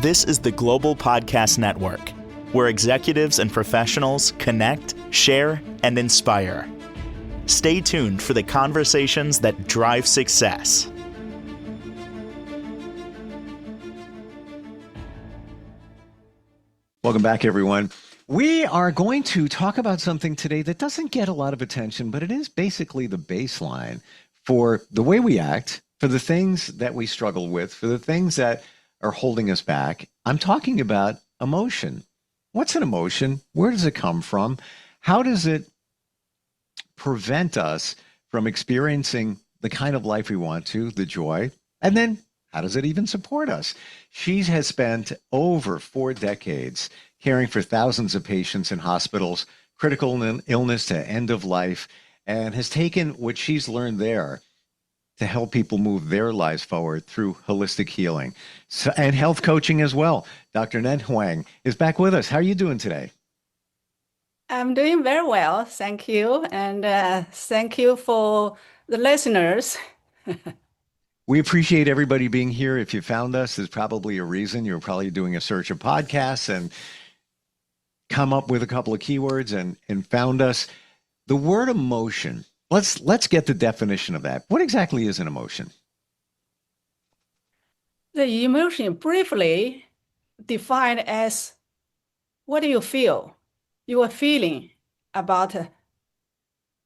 This is the Global Podcast Network, where executives and professionals connect, share, and inspire. Stay tuned for the conversations that drive success. Welcome back, everyone. We are going to talk about something today that doesn't get a lot of attention, but it is basically the baseline for the way we act, for the things that we struggle with, for the things that are holding us back. I'm talking about emotion. What's an emotion? Where does it come from? How does it prevent us from experiencing the kind of life we want to, the joy? And then how does it even support us? She has spent over 4 decades caring for thousands of patients in hospitals, critical illness to end of life, and has taken what she's learned there to help people move their lives forward through holistic healing and health coaching as well. Dr. Nen Huang is back with us. How are you doing today? I'm doing very well, thank you. And thank you for the listeners. We appreciate everybody being here. If you found us, there's probably a reason. You're probably doing a search of podcasts and come up with a couple of keywords and found us. The word emotion, let's get the definition of that. What exactly is an emotion? The emotion briefly defined as what do you feel? You are feeling about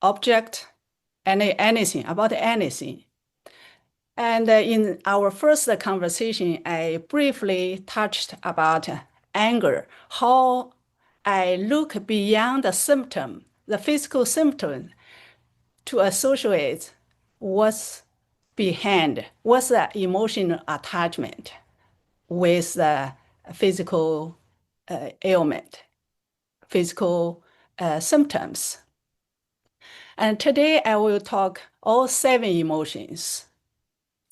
object, anything, about anything. And in our first conversation, I briefly touched about anger, how I look beyond the symptom, the physical symptom, to associate what's behind, what's the emotional attachment with the physical ailment, physical symptoms. And today I will talk all 7 emotions.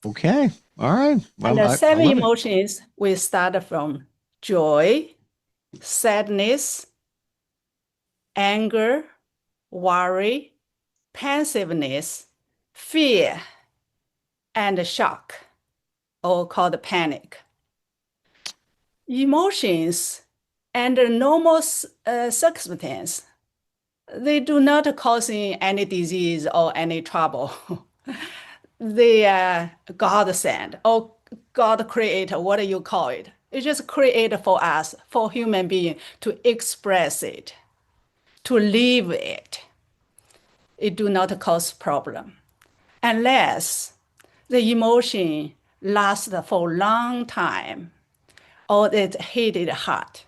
Okay. All right. Well, and the 7 emotions, we start from joy, sadness, anger, worry, pensiveness, fear, and shock, or called panic. Emotions under normal circumstance, they do not cause any disease or any trouble. They are God sent or God created, what do you call it? It's just created for us, for human being to express it, to live it. It do not cause problem unless the emotion lasts for a long time or it hit it hard.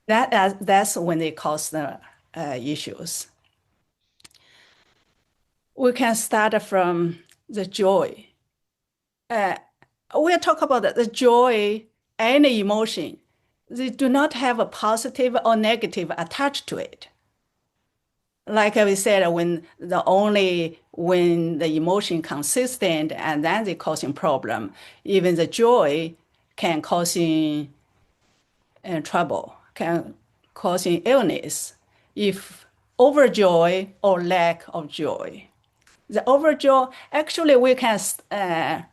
That's when they cause the issues. We can start from the joy. We'll talk about the joy, any emotion. They do not have a positive or negative attached to it. Like we said, when the emotion consistent and then they causing problem, even the joy can causing trouble, can causing illness if overjoy or lack of joy. The overjoy, actually we can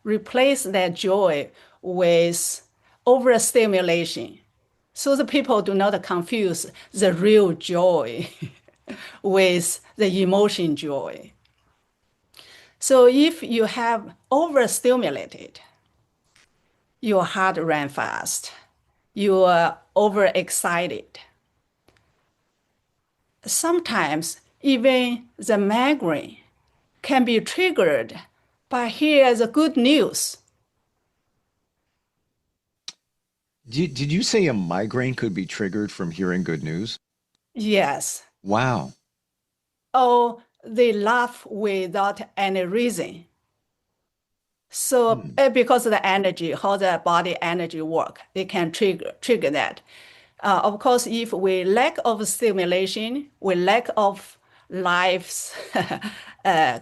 replace that joy with overstimulation. So the people do not confuse the real joy with the emotion joy. So if you have overstimulated, your heart ran fast, you are overexcited. Sometimes even the migraine can be triggered by hearing the good news. Did you say a migraine could be triggered from hearing good news? Yes. Wow. Or they laugh without any reason. So because of the energy, how the body energy work, they can trigger that. Of course, if we lack of stimulation, we lack of life's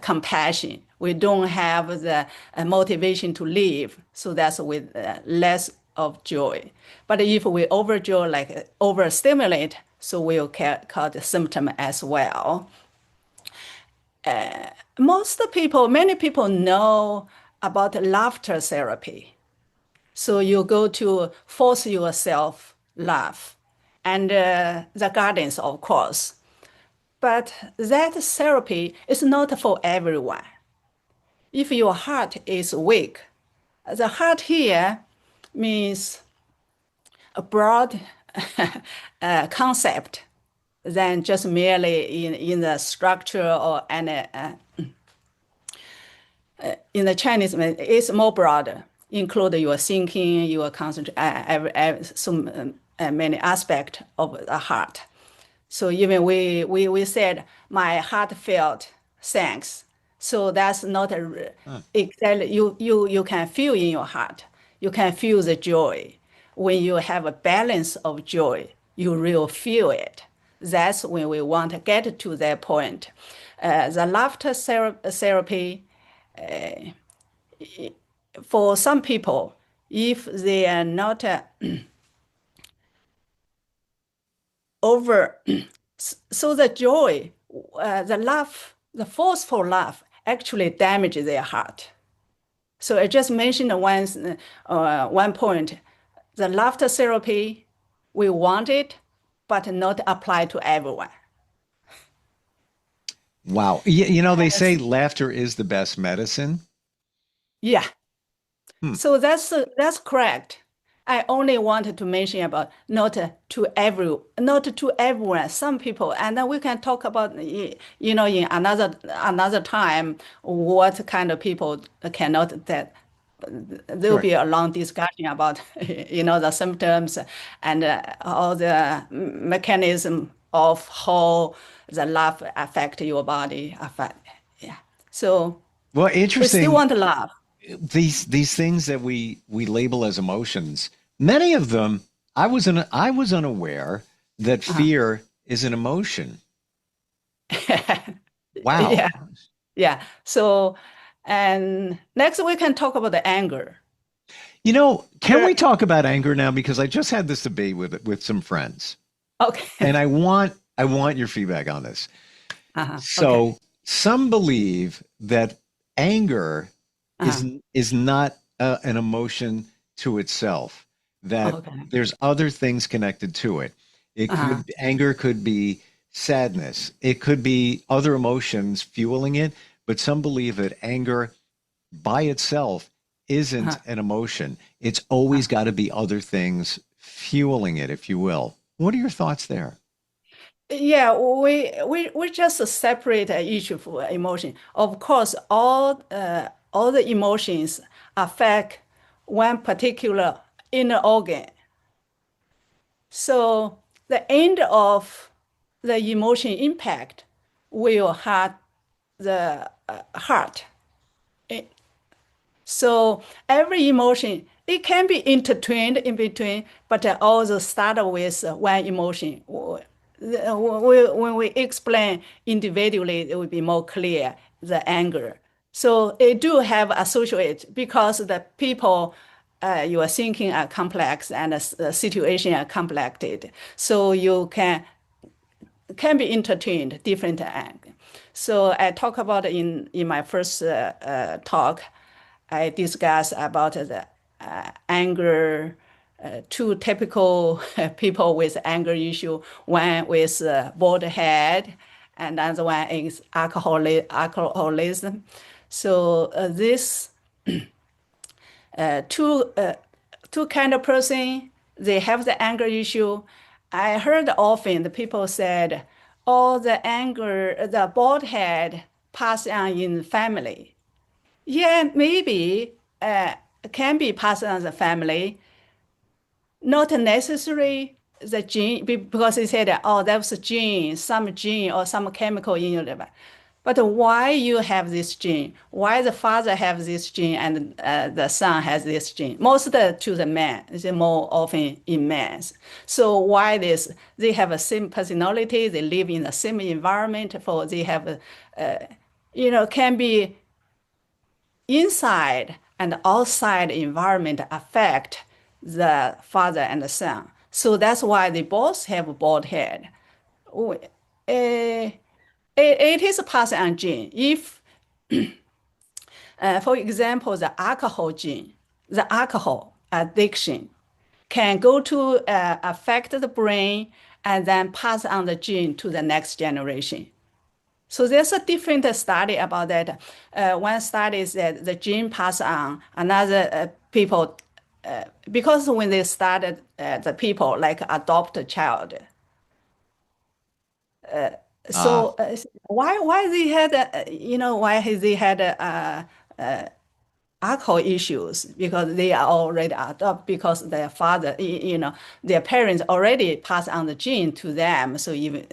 compassion, we don't have the motivation to live. So that's with less of joy. But if we overjoy, like overstimulate, so we'll call the symptom as well. Many people know about laughter therapy. So you go to force yourself love and the gardens, of course. But that therapy is not for everyone. If your heart is weak, the heart here means a broad concept than just merely in the structure or in the Chinese, it's more broader, include your thinking, your concentration, so many aspects of the heart. So even we said my heartfelt thanks. So that's not exactly you can feel in your heart. You can feel the joy. When you have a balance of joy, you will feel it. That's when we want to get to that point. The laughter therapy for some people, if they are not over, so the joy, the laugh, the forceful laugh actually damages their heart. So I just mentioned one point, the laughter therapy, we want it, but not apply to everyone. Wow. They say laughter is the best medicine. Yeah. Hmm. So that's correct. I only wanted to mention about not to everyone, some people, and then we can talk about in another time what kind of people cannot that there will Sure. be a long discussion about the symptoms and all the mechanism of how the laugh affect your body affect. Yeah. So Well, we still interesting. want to laugh. These things that we label as emotions, many of them, I was unaware that Uh-huh. fear is an emotion. Yeah, Wow. yeah. So, and next we can talk about the anger. Can Sure. we talk about anger now? Because I just had this debate with some friends, Okay. and I want your feedback on this. Okay. So some believe that anger Uh-huh. is not an emotion to itself, that Okay. there's other things connected to it. Uh-huh. Anger could be sadness, it could be other emotions fueling it, but some believe that anger by itself isn't Uh-huh. an emotion. It's always got to be other things fueling it, if you will. What are your thoughts there? Yeah, we just separate each of emotion. Of course, all the emotions affect one particular inner organ. So the end of the emotion impact will hurt the heart. So every emotion, it can be intertwined in between, but also start with one emotion. When we explain individually, it will be more clear, the anger. So it do have associate because the people you are thinking are complex and the situation are complicated. So you can be entertained different angle. So I talk about in my first talk, I discuss about the anger, two typical people with anger issue. One with bald head, and another one is alcoholism. So this two two kind of person, they have the anger issue. I heard often the people said, "Oh, the anger, the bald head pass on in family." Yeah, maybe can be passed on the family, not necessary the gene because they said, "Oh, that's a gene, some gene or some chemical in your liver." But why you have this gene? Why the father have this gene and the son has this gene? Most of to the man, is more often in men. So why this? They have a same personality. They live in the same environment. For they have, can be inside and outside environment affect the father and the son. So that's why they both have bald head. Oh, it is a pass on gene. If, for example, the alcohol gene, the alcohol. addiction can go to affect the brain and then pass on the gene to the next generation. So there's a different study about that. One study said the gene pass on, another people, because when they started, the people like adopt a child. Ah, So why they had, why they had alcohol issues? Because they are already adopted, because their father, their parents already passed on the gene to them. So even,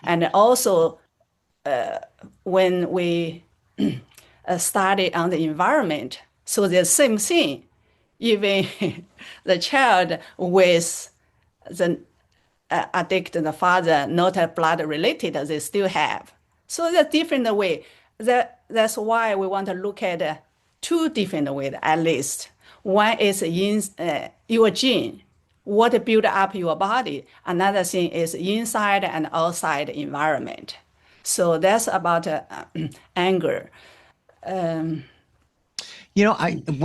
and also when we study on the environment, so the same thing, even the child with the addicted father, not a blood related, they still have. So the different way. That's why we want to look at two different ways at least. One is in your gene, what build up your body. Another thing is inside and outside environment. So that's about anger.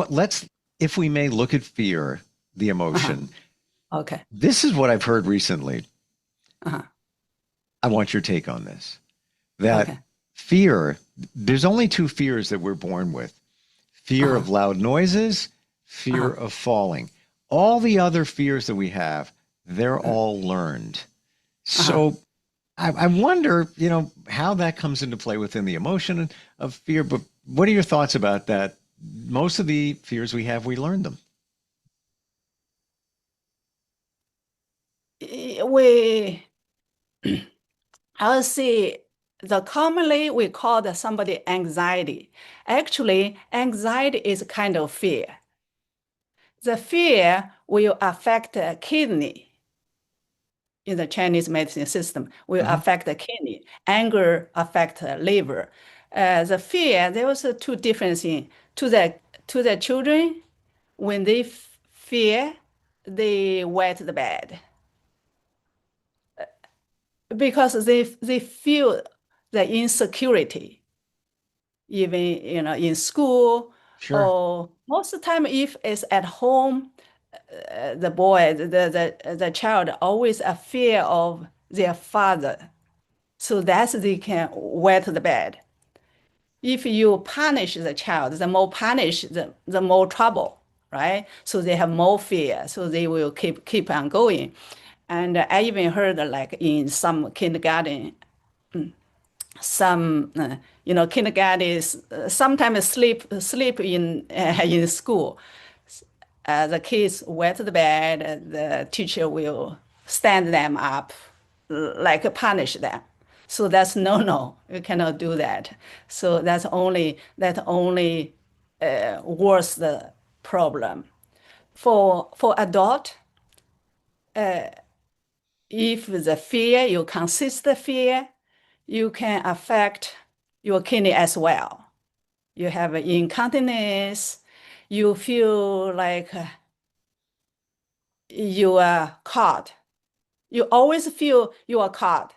let's, if we may, look at fear, the Uh-huh. emotion. Okay. This is what I've heard recently. Uh-huh. I want your take on this. That Okay. fear, there's only two fears that we're born with: fear Uh-huh. of loud noises, fear Uh-huh. of falling. All the other fears that we have, they're all learned. Uh-huh. So I wonder, how that comes into play within the emotion of fear. But what are your thoughts about that? Most of the fears we have, we learn them. We, I would say the commonly we call somebody anxiety. Actually, anxiety is kind of fear. The fear will affect the kidney in the Chinese medicine system, will Hmm. affect the kidney. Anger affect the liver. The fear, there was two different things. To the children, when they fear, they wet the bed because they feel the insecurity, even in school, Sure. or most of the time if it's at home, the boy, the child always a fear of their father, so that they can wet the bed. If you punish the child, the more punish, the more trouble, right? So they have more fear, so they will keep on going. And I even heard like in some kindergarten, some kindergarten is sometimes sleep in school. The kids wet the bed, the teacher will stand them up, like punish them. So that's no. You cannot do that. So that only worse the problem. For adult, if the fear, you consist the fear, you can affect your kidney as well. You have incontinence, you feel like you are caught. You always feel you are caught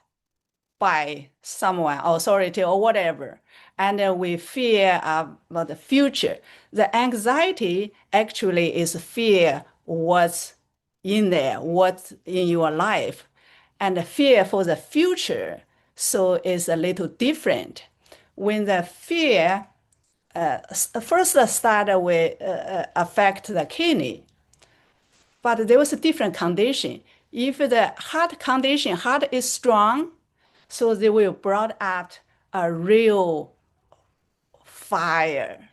by someone, authority, or whatever. And we fear about the future. The anxiety actually is fear what's in there, what's in your life. And the fear for the future, so is a little different. When the fear first start with affect the kidney, but there was a different condition. If the heart condition, heart is strong, so they will brought up a real fire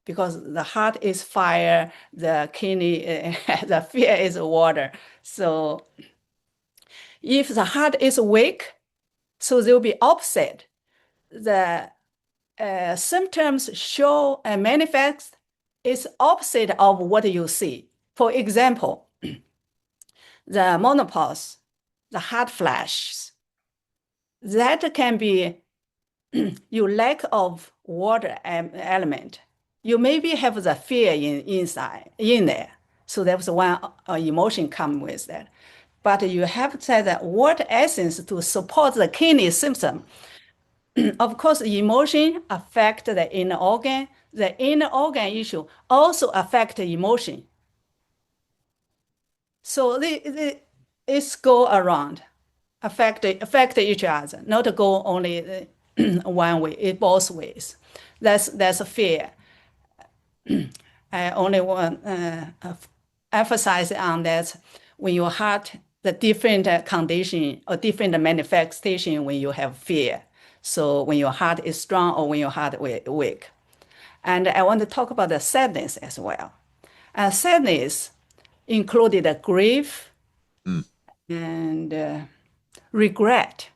because the heart is fire, the kidney, the fear is water. So if the heart is weak, so they will be opposite. The symptoms show and manifest is opposite of what you see. For example, the menopause, the hot flashes, that can be you lack of water element. You maybe have the fear inside in there. So that was one emotion come with that. But you have to say that water essence to support the kidney symptom. Of course, emotion affect the inner organ, the inner organ issue also affect the emotion. So it's go around, affect each other, not go only one way, it both ways. That's a fear. I only want emphasize on that when your heart, the different condition or different manifestation when you have fear. So when your heart is strong or when your heart weak. And I want to talk about the sadness as well. Sadness included grief and regret.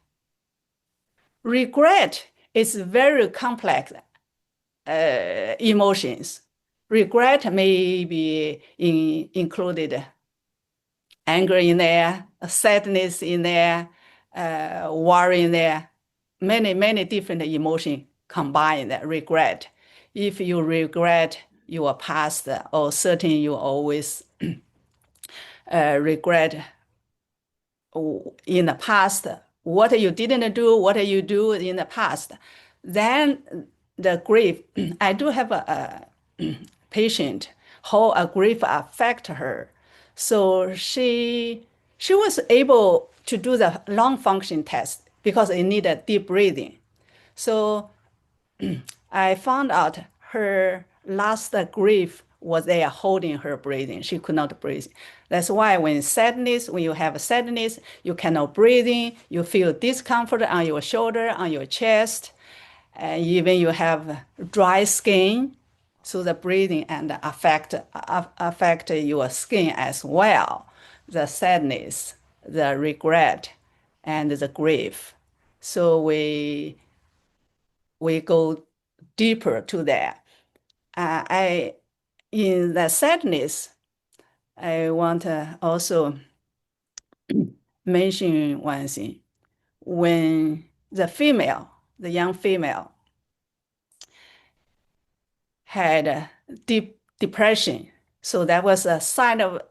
Regret is very complex emotions. Regret may be included anger in there, sadness in there, worry in there, many different emotions combined, regret. If you regret your past or certain you always regret in the past, what you didn't do, what you do in the past, then the grief, I do have a patient how a grief affect her. So she was able to do the lung function test because it needed deep breathing. So I found out her last grief was there holding her breathing. She could not breathe. That's why when you have sadness, you cannot breathe in, you feel discomfort on your shoulder, on your chest, and even you have dry skin. So the breathing and affect your skin as well. The sadness, the regret, and the grief. So we go deeper to that. In the sadness, I want to also mention one thing. When the young female, had deep depression, so that was a sign of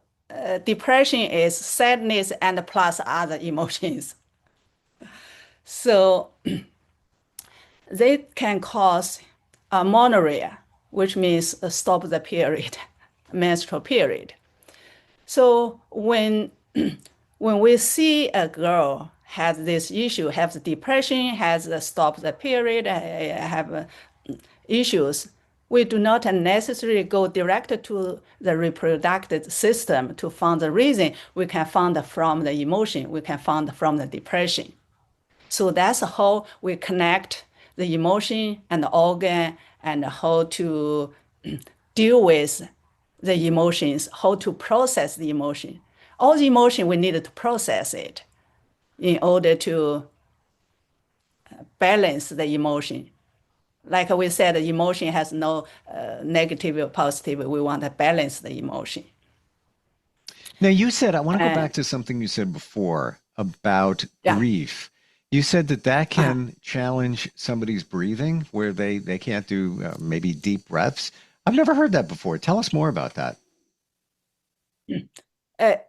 depression is sadness and plus other emotions. So they can cause amenorrhea, which means stop the period, menstrual period. So when we see a girl has this issue, has depression, has stopped the period, have issues, we do not necessarily go direct to the reproductive system to find the reason. We can find from the emotion, we can find from the depression. So that's how we connect the emotion and the organ and how to deal with the emotions, how to process the emotion. All the emotion, we need to process it in order to balance the emotion. Like we said, the emotion has no negative or positive. We want to balance the emotion. Now, you said, I want to go back to something you said before about Yeah. grief. You said that can challenge somebody's breathing where they can't do maybe deep breaths. I've never heard that before. Tell us more about that.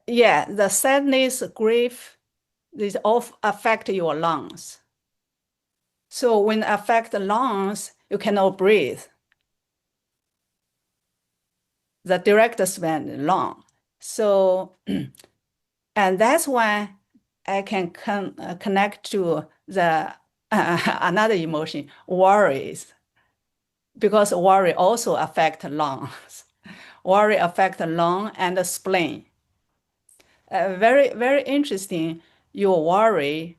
Yeah, the sadness, grief, these all affect your lungs. So when affect the lungs, you cannot breathe. The direct span lung. So, and that's why I can connect to the another emotion, worries, because worry also affect lungs. Worry affect lung and the spleen. Very interesting. Your worry.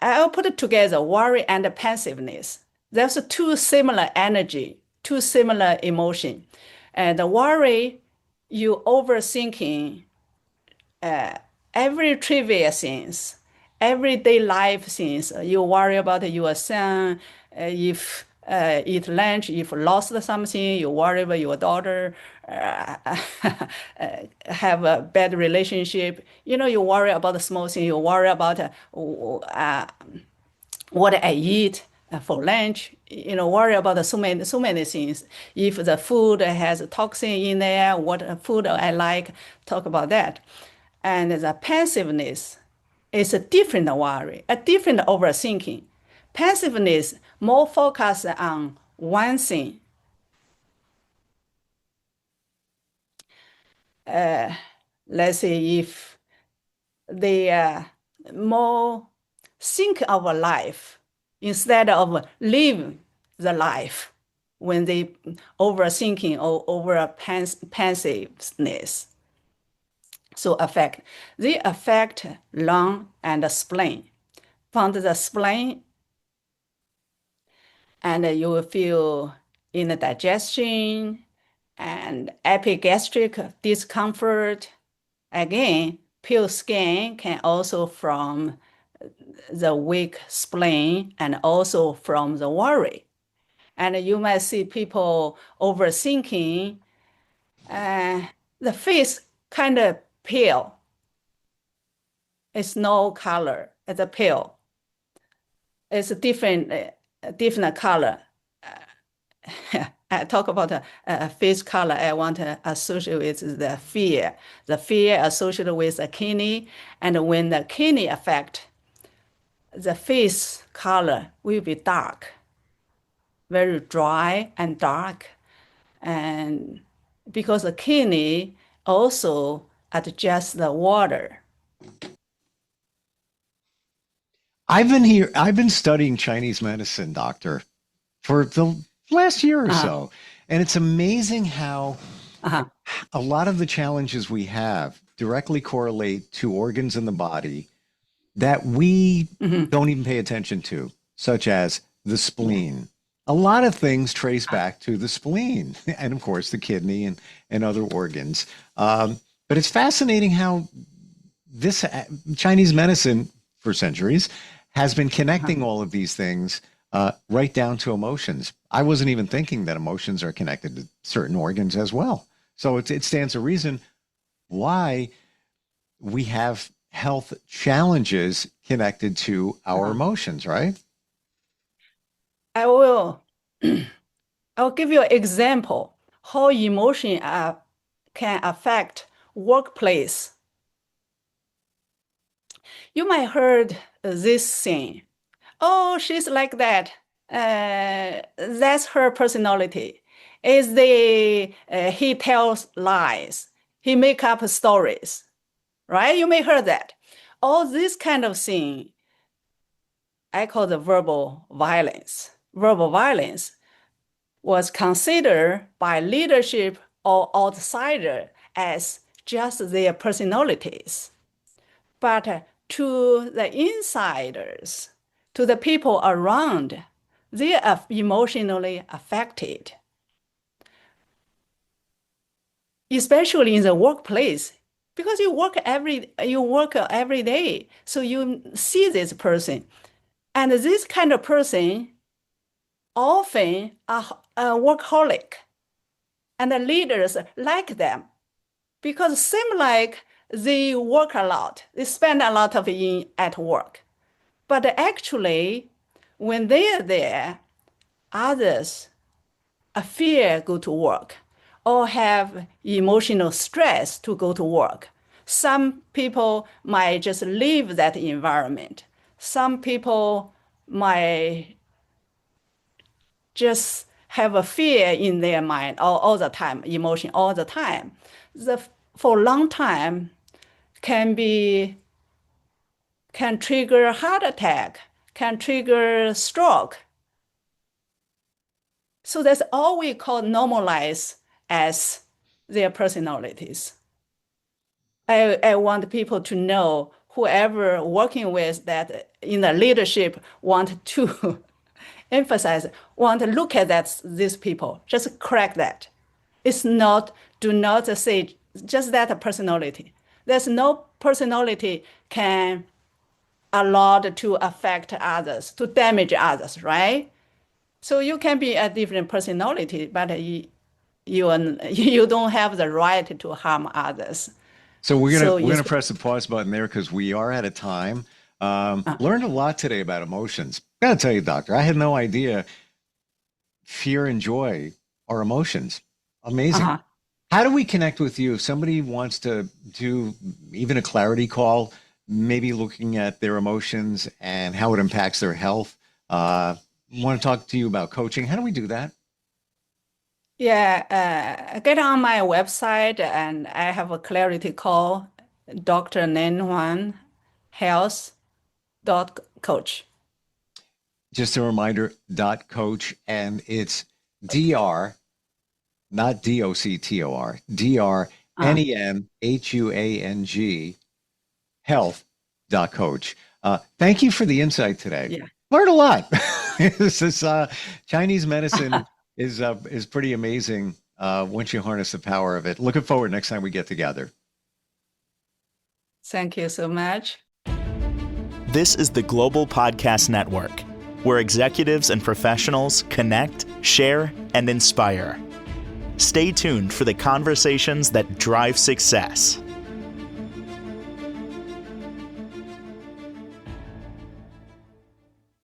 I'll put it together: worry and pensiveness. There's two similar energy, two similar emotion, and the worry, you overthinking every trivial things, everyday life things. You worry about your son, if eat lunch, if lost something, you worry about your daughter, have a bad relationship. You worry about the small thing. You worry about what I eat for lunch. Worry about so many things. If the food has toxin in there, what food I like, talk about that. And the pensiveness is a different worry, a different overthinking. Pensiveness more focused on one thing. Let's say if they more think of a life instead of live the life when they overthinking or over pensiveness. So they affect lung and the spleen. From the spleen, and you will feel indigestion and epigastric discomfort. Again, pale skin can also from the weak spleen and also from the worry. And you might see people overthinking, the face kind of pale. It's no color, it's a pale. It's a different color. I talk about face color. I want to associate with the fear associated with the kidney. And when the kidney affect, the face color will be dark, very dry and dark. And because the kidney also adjusts the water. I've been studying Chinese medicine, doctor, for the last year or so. And it's amazing how a lot of the challenges we have directly correlate to organs in the body that we don't even pay attention to, such as the spleen. A lot of things trace back to the spleen and, of course, the kidney and other organs. But it's fascinating how this Chinese medicine for centuries has been connecting all of these things right down to emotions. I wasn't even thinking that emotions are connected to certain organs as well. So it stands to reason why we have health challenges connected to our emotions, right? I'll give you an example how emotion can affect workplace. You might heard this thing. Oh, she's like that. That's her personality. He tells lies. He make up stories, right? You may heard that. All this kind of thing, I call the verbal violence. Verbal violence was considered by leadership or outsider as just their personalities. But to the insiders, to the people around, they are emotionally affected. Especially in the workplace, because you work every day, so you see this person. And this kind of person often are a workaholic, and the leaders like them because it seems like they work a lot. They spend a lot of at work. But actually, when they are there, others fear go to work or have emotional stress to go to work. Some people might just leave that environment. Some people might just have a fear in their mind all the time, emotion all the time. For a long time can trigger heart attack, can trigger stroke. So that's all we call normalize as their personalities. I want people to know, whoever working with that in the leadership want to emphasize, want to look at these people, just correct that. It's not, do not say just that personality. There's no personality can allow to affect others, to damage others, right? So you can be a different personality, but you don't have the right to harm others. So we're gonna press the pause button there because we are out of time. Learned a lot today about emotions. Gotta tell you, doctor, I had no idea fear and joy are emotions. Amazing. How do we connect with you if somebody wants to do even a clarity call, maybe looking at their emotions and how it impacts their health? Want to talk to you about coaching. How do we do that? Yeah, get on my website and I have a clarity call, Dr. Nen Huang, health.coach. Just a reminder, .coach, and it's DR, not DOCTOR, DRNENHUANG, health.coach. Thank you for the insight today. Yeah. Learned a lot. This Chinese medicine is pretty amazing once you harness the power of it. Looking forward next time we get together. Thank you so much. This is the Global Podcast Network, where executives and professionals connect, share, and inspire. Stay tuned for the conversations that drive success.